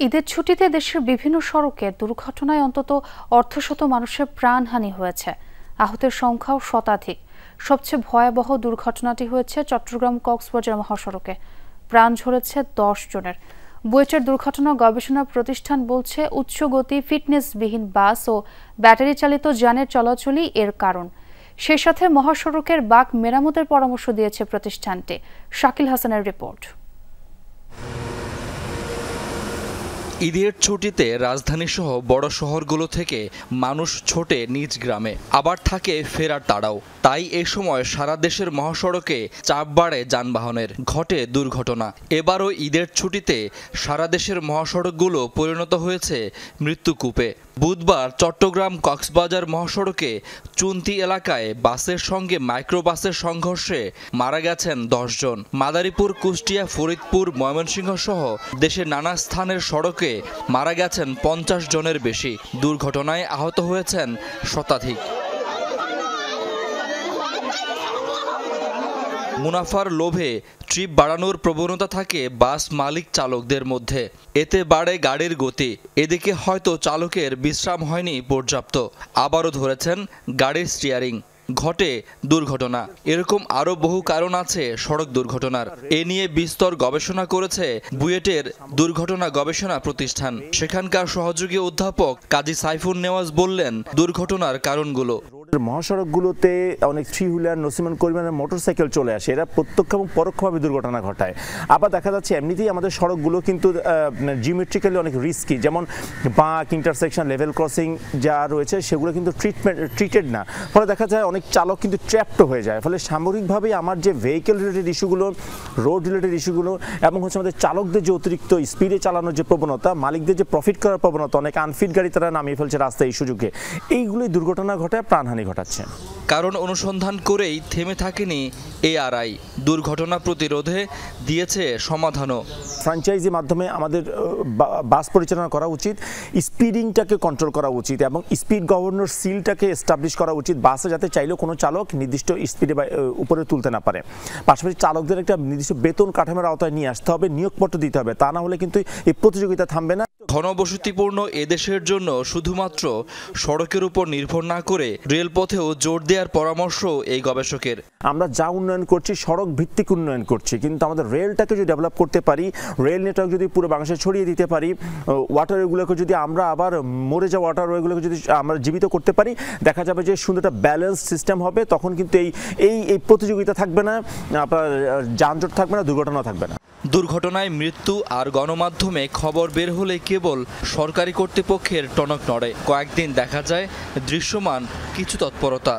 ঈদের ছুটিতে দেশের বিভিন্ন সড়কে দুর্ঘটনায় অন্তত অর্ধশত মানুষের প্রাণহানি হয়েছে। আহতের সংখ্যাও শতাধিক। সবচেয়ে ভয়াবহ দুর্ঘটনাটি হয়েছে চট্টগ্রাম কক্সবাজার মহাসড়কে। প্রাণ ঝরেছে 10 জনের। বুয়েটের দুর্ঘটনা গবেষণা প্রতিষ্ঠান বলছে উচ্চ গতি ফিটনেসবিহীন বাস ও ব্যাটারি চালিত যানের চলাচলই এর কারণ। সেই সাথে মহাসড়কের বাঁক মেরামতের পরামর্শ দিয়েছে প্রতিষ্ঠানটি। শাকিল হাসানের রিপোর্ট। ঈদের ছুটিতে রাজধানীসহ বড় শহরগুলো থেকে মানুষ ছোটে নিজ গ্রামে, আবার থাকে ফেরার তাড়াও। তাই এ সময় সারা দেশের মহাসড়কে চাপ বাড়ে যানবাহনের, ঘটে দুর্ঘটনা। এবারও ঈদের ছুটিতে সারা দেশের মহাসড়কগুলো পরিণত হয়েছে মৃত্যুকূপে। বুধবার চট্টগ্রাম কক্সবাজার মহাসড়কে চুন্তি এলাকায় বাসের সঙ্গে মাইক্রোবাসের সংঘর্ষে মারা গেছেন 10 জন। মাদারীপুর, কুষ্টিয়া, ফরিদপুর, ময়মনসিংহ সহ দেশের নানা স্থানের সড়কে মারা গেছেন 50 জনের বেশি। দুর্ঘটনায় আহত হয়েছেন শতাধিক। মুনাফার লোভে ট্রিপ বাড়ানোর প্রবণতা থাকে বাস মালিক চালকদের মধ্যে। এতে বাড়ে গাড়ির গতি। এদিকে হয়তো চালকের বিশ্রাম হয়নি পর্যাপ্ত, আবারও ধরেছেন গাড়ির স্টিয়ারিং, ঘটে দুর্ঘটনা। এরকম আরও বহু কারণ আছে সড়ক দুর্ঘটনার। এ নিয়ে বিস্তর গবেষণা করেছে বুয়েটের দুর্ঘটনা গবেষণা প্রতিষ্ঠান। সেখানকার সহযোগী অধ্যাপক কাজী সাইফুন নেওয়াজ বললেন দুর্ঘটনার কারণগুলো। মহাসড়কগুলোতে অনেক থ্রি হুইলার, নসিমন পরিমাণের মোটরসাইকেল চলে আসে, এরা প্রত্যক্ষ এবং পরোক্ষভাবে দুর্ঘটনা ঘটায়। আবার দেখা যাচ্ছে এমনিতেই আমাদের সড়কগুলো কিন্তু জিওমেট্রিক্যালি অনেক রিস্কি, যেমন বাঁক, ইন্টারসেকশন, লেভেল ক্রসিং যা রয়েছে সেগুলো কিন্তু ট্রিটেড না। ফলে দেখা যায় অনেক চালক কিন্তু ট্র্যাপড হয়ে যায়। ফলে সামগ্রিকভাবেই আমার যে ভেহিকেল রিলেটেড ইস্যুগুলো, রোড রিলেটেড ইস্যুগুলো এবং হচ্ছে আমাদের চালকদের যে অতিরিক্ত স্পিডে চালানোর যে প্রবণতা, মালিকদের যে প্রফিট করার প্রবণতা, অনেক আনফিট গাড়ি তারা নামিয়ে ফেলছে রাস্তায় এই সুযোগে, এইগুলোই দুর্ঘটনা ঘটায়, প্রাণহানি ঘটাচ্ছে। কারণ অনুসন্ধান করেই থেমে থাকেনি এআরআই। দুর্ঘটনা প্রতিরোধে দিয়েছে সমাধানও। ফ্র্যাঞ্চাইজির মাধ্যমে আমাদের বাস পরিচালনা করা উচিত, স্পিডিংটাকে কন্ট্রোল করা উচিত এবং স্পিড গভর্নর সিলটাকে এস্টাবলিশ করা উচিত, বাসে যাতে চাইলেও কোনো চালক নির্দিষ্ট স্পিডে উপরে তুলতে না পারে। পাশাপাশি চালকদের একটা নির্দিষ্ট বেতন কাঠামোর আওতায় নিয়ে আসতে হবে, নিয়োগপত্র দিতে হবে, তা না হলে কিন্তু এই প্রতিযোগিতা থামবে না। ঘনবসতিপূর্ণ এদেশের জন্য শুধুমাত্র সড়কের উপর নির্ভর না করে রেলপথেও জোর দেওয়ার পরামর্শ এই গবেষকের। আমরা যা উন্নয়ন করছি সড়ক ভিত্তিক উন্নয়ন করছি, কিন্তু আমাদের রেলটাকে যদি ডেভেলপ করতে পারি, রেল নেটওয়ার্ক যদি পুরো বাংলাদেশে ছড়িয়ে দিতে পারি, ওয়াটারওয়েগুলোকে যদি আমরা আবার মরে যাওয়া ওয়াটারওয়েগুলোকে যদি আমরা জীবিত করতে পারি, দেখা যাবে যে সুন্দর একটা ব্যালেন্স সিস্টেম হবে। তখন কিন্তু এই প্রতিযোগিতা থাকবে না, আপনার যানজট থাকবে না, দুর্ঘটনা থাকবে না। দুর্ঘটনায় মৃত্যু আর গণমাধ্যমে খবর বের হলে কেবল সরকারি কর্তৃপক্ষের টনক নড়ে। কয়েকদিন দেখা যায় দৃশ্যমান কিছু তৎপরতা।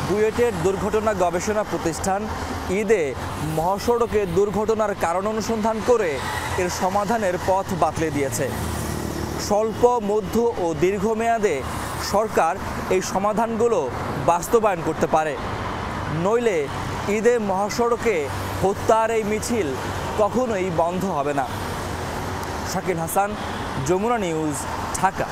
বুয়েটের দুর্ঘটনা গবেষণা প্রতিষ্ঠান ঈদে মহাসড়কে দুর্ঘটনার কারণ অনুসন্ধান করে এর সমাধানের পথ বাতলে দিয়েছে। স্বল্প, মধ্য ও দীর্ঘমেয়াদে সরকার এই সমাধানগুলো বাস্তবায়ন করতে পারে, নইলে ঈদে মহাসড়কে হত্যার এই মিছিল কখনোই বন্ধ হবে না। শাকিল হাসান, যমুনা নিউজ, ঢাকা।